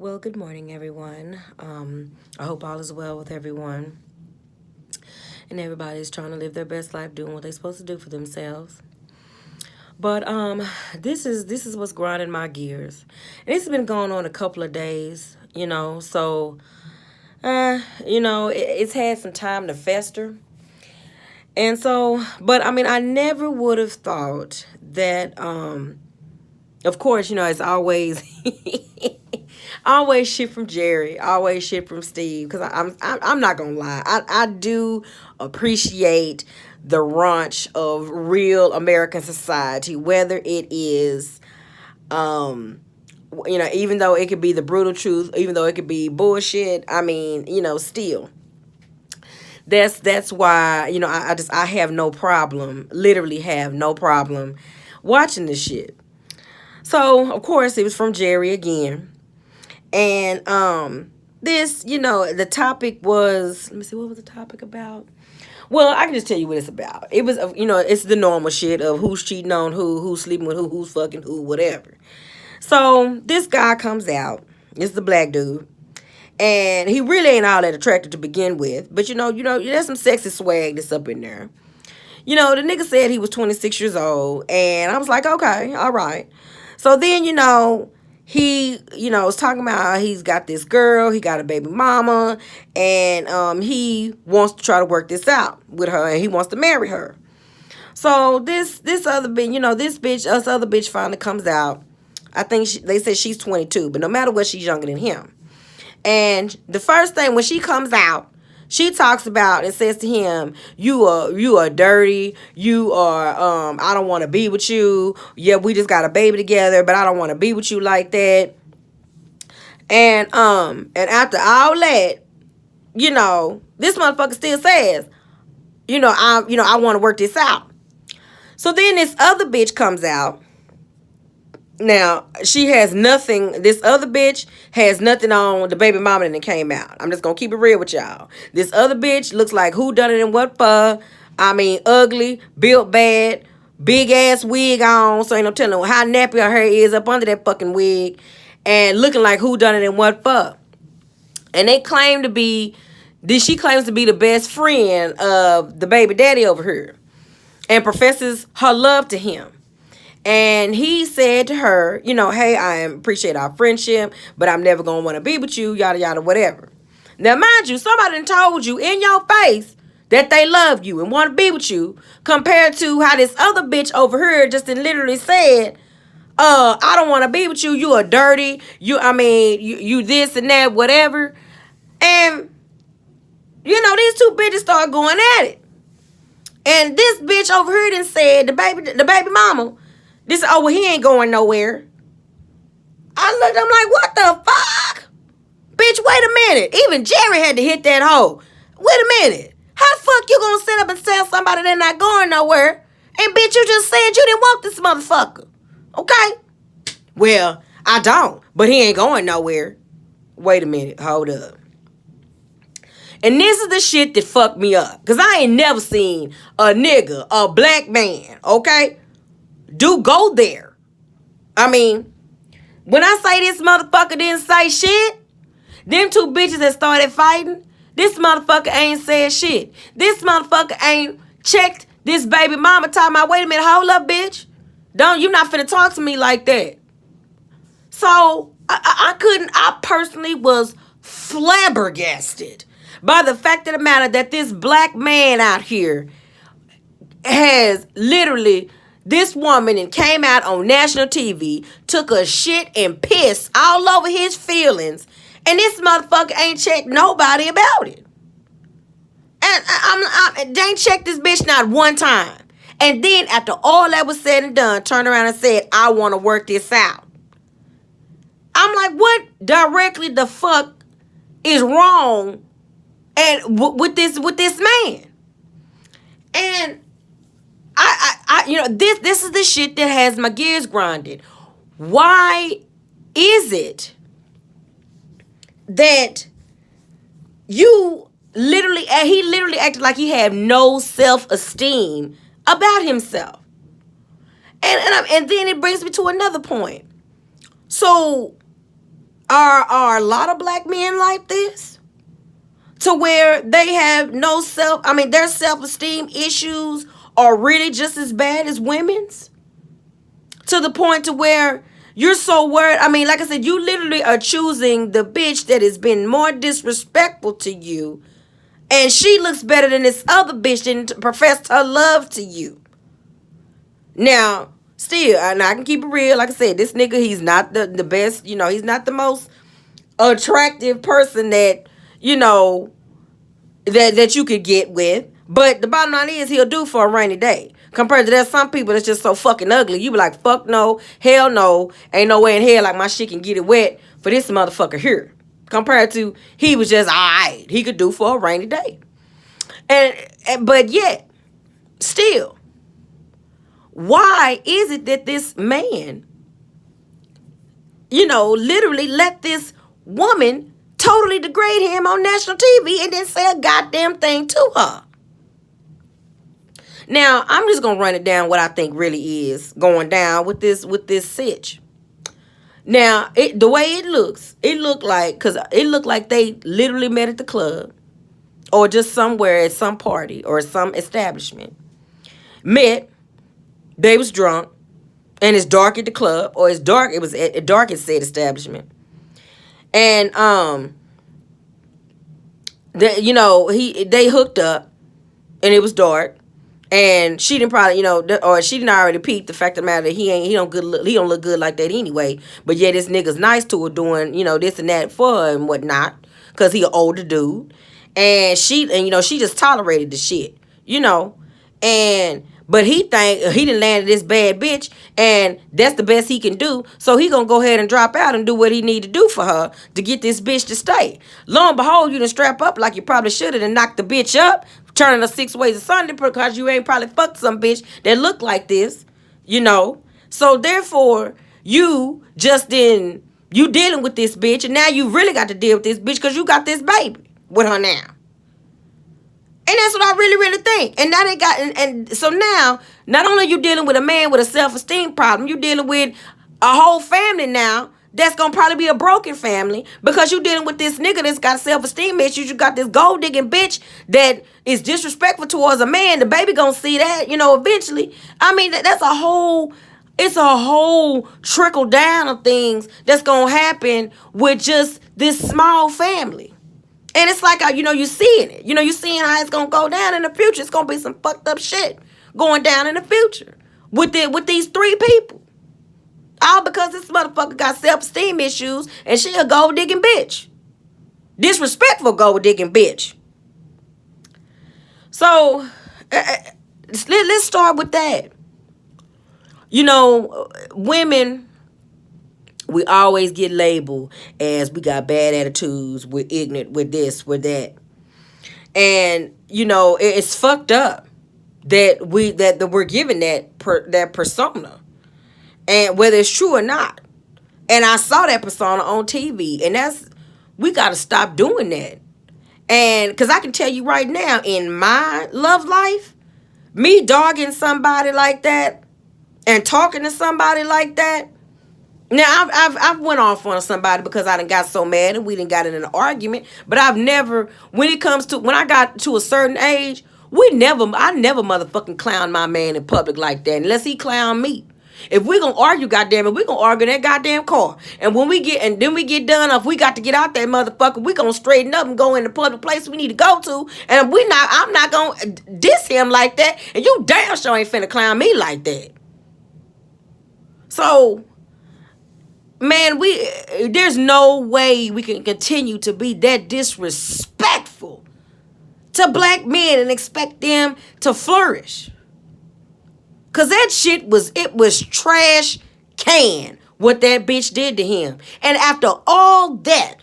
Well, good morning, everyone. I hope all is well with everyone, and everybody's trying to live their best life, doing what they're supposed to do for themselves. But this is what's grinding my gears, and it's been going on a couple of days, So, it's had some time to fester, and so, but I mean, I never would have thought that. Of course, it's always always shit from Jerry, always shit from Steve. Because I'm not gonna lie, I do appreciate the raunch of real American society, whether it is, even though it could be the brutal truth, even though it could be bullshit. I mean, still. That's why I have no problem, literally have no problem watching this shit. So of course it was from Jerry again. And this, the topic was, let me see, what was the topic about? Well, I can just tell you what it's about. It was, it's the normal shit of who's cheating on who's sleeping with who's fucking who, whatever. So this guy comes out. It's the black dude. And he really ain't all that attractive to begin with. But there's some sexy swag that's up in there. The nigga said he was 26 years old. And I was like, okay, all right. So then, he, was talking about how he's got this girl, he got a baby mama, and he wants to try to work this out with her, and he wants to marry her. So this other bitch, this other bitch finally comes out. I think they said she's 22, but no matter what, she's younger than him. And the first thing when she comes out, she talks about and says to him, you are dirty. You are, I don't want to be with you. Yeah, we just got a baby together, but I don't want to be with you like that. And after all that, this motherfucker still says, I want to work this out. So then this other bitch comes out. Now, she has nothing. This other bitch has nothing on the baby mama that came out. I'm just going to keep it real with y'all. This other bitch looks like who done it and what for. I mean, ugly, built bad, big ass wig on. So ain't no telling how nappy her hair is up under that fucking wig. And looking like who done it and what for. And they claim to be, she claims to be the best friend of the baby daddy over here. And professes her love to him. And he said to her, hey, I appreciate our friendship, but I'm never going to want to be with you, yada, yada, whatever. Now, mind you, somebody done told you in your face that they love you and want to be with you, compared to how this other bitch over here just literally said, I don't want to be with you, you are dirty, you this and that, whatever. And, these two bitches start going at it. And this bitch over here done said, the baby mama, well, he ain't going nowhere. I'm like, what the fuck? Bitch, wait a minute. Even Jerry had to hit that hole. Wait a minute. How the fuck you gonna sit up and tell somebody they're not going nowhere? And bitch, you just said you didn't want this motherfucker. Okay? Well, I don't. But he ain't going nowhere. Wait a minute. Hold up. And this is the shit that fucked me up. Because I ain't never seen a nigga, a black man, okay, do go there. I mean, when I say this motherfucker didn't say shit, them two bitches that started fighting, this motherfucker ain't said shit. This motherfucker ain't checked this baby mama talking about, wait a minute, hold up, bitch. You not finna talk to me like that. So, I personally was flabbergasted by the fact of the matter that this black man out here has literally, this woman and came out on national TV, took a shit and piss all over his feelings, and this motherfucker ain't checked nobody about it. And they ain't checked this bitch not one time. And then after all that was said and done, turned around and said, I want to work this out. I'm like, what directly the fuck is wrong and with this man? And this is the shit that has my gears grinded. Why is it that he literally acted like he had no self-esteem about himself? And then it brings me to another point. So, Are a lot of black men like this? To where they have no their self-esteem issues are really just as bad as women's? To the point to where you're so worried. I mean, like I said, you literally are choosing the bitch that has been more disrespectful to you, and she looks better than this other bitch that professed her love to you. Now, still, and I can keep it real. Like I said, this nigga, he's not the best. He's not the most attractive person that that you could get with. But the bottom line is, he'll do for a rainy day. Compared to there's some people that's just so fucking ugly. You be like, fuck no, hell no, ain't no way in hell like my shit can get it wet for this motherfucker here. Compared to he was just alright. He could do for a rainy day. But yet, still, why is it that this man, literally let this woman totally degrade him on national TV and then say a goddamn thing to her? Now, I'm just going to run it down what I think really is going down with this sitch. Now, the way it looked like they literally met at the club or just somewhere at some party or some establishment. Met, they was drunk, and it's dark at the club, or it was at dark at said establishment. And, they hooked up, and it was dark. And she didn't probably, or she didn't already peep the fact of the matter that he don't look good like that anyway. But yeah, this nigga's nice to her doing, this and that for her and whatnot, cause he an older dude, and she just tolerated the shit, but he think he done landed this bad bitch, and that's the best he can do. So he gonna go ahead and drop out and do what he need to do for her to get this bitch to stay. Lo and behold, you done strap up like you probably should have and knocked the bitch up, turning her 6 ways of Sunday because you ain't probably fucked some bitch that look like this, So therefore, you dealing with this bitch, and now you really got to deal with this bitch because you got this baby with her now. And that's what I really, really think. And now they got, and so now, not only are you dealing with a man with a self-esteem problem, you're dealing with a whole family now that's going to probably be a broken family because you're dealing with this nigga that's got self-esteem issues. You got this gold-digging bitch that is disrespectful towards a man. The baby going to see that, eventually. I mean, it's a whole trickle down of things that's going to happen with just this small family. And it's like, you're seeing it. You're seeing how it's going to go down in the future. It's going to be some fucked up shit going down in the future with these 3 people. All because this motherfucker got self-esteem issues and she a gold-digging bitch. Disrespectful gold-digging bitch. So, let's start with that. Women, we always get labeled as we got bad attitudes, we're ignorant, we're this, we're that. And, it's fucked up that we're given that persona. And whether it's true or not. And I saw that persona on TV. And we got to stop doing that. And because I can tell you right now, in my love life, me dogging somebody like that and talking to somebody like that. Now, I've went off on somebody because I done got so mad and we done got in an argument. But I've never, when I got to a certain age, I never motherfucking clown my man in public like that unless he clown me. If we gonna argue, goddamn it, we gonna argue in that goddamn car. And when we get done, if we got to get out that motherfucker, we gonna straighten up and go in the public place we need to go to. And I'm not gonna diss him like that. And you damn sure ain't finna clown me like that. So, man, there's no way we can continue to be that disrespectful to black men and expect them to flourish. Cause that shit was trash can what that bitch did to him. And after all that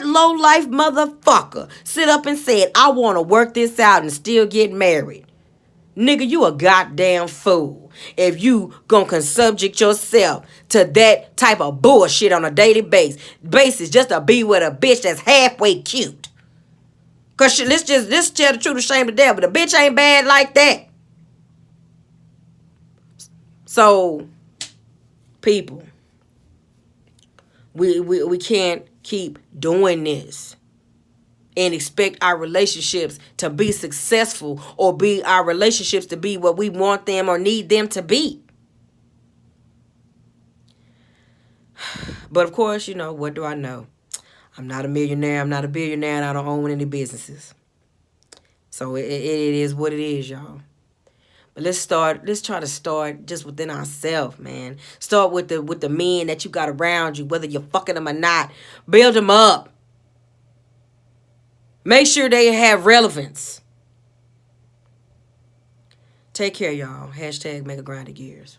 low life motherfucker sit up and said, I want to work this out and still get married. Nigga, you a goddamn fool if you gonna subject yourself to that type of bullshit on a daily basis just to be with a bitch that's halfway cute. Cause let's tell the truth, shame the devil. The bitch ain't bad like that. So, people, We can't keep doing this and expect our relationships to be successful or be our relationships to be what we want them or need them to be. But of course, what do I know? I'm not a millionaire. I'm not a billionaire. And I don't own any businesses. So it is what it is, y'all. But let's try to start just within ourselves, man. Start with the men that you got around you, whether you're fucking them or not. Build them up. Make sure they have relevance. Take care, y'all. # make a grind of gears.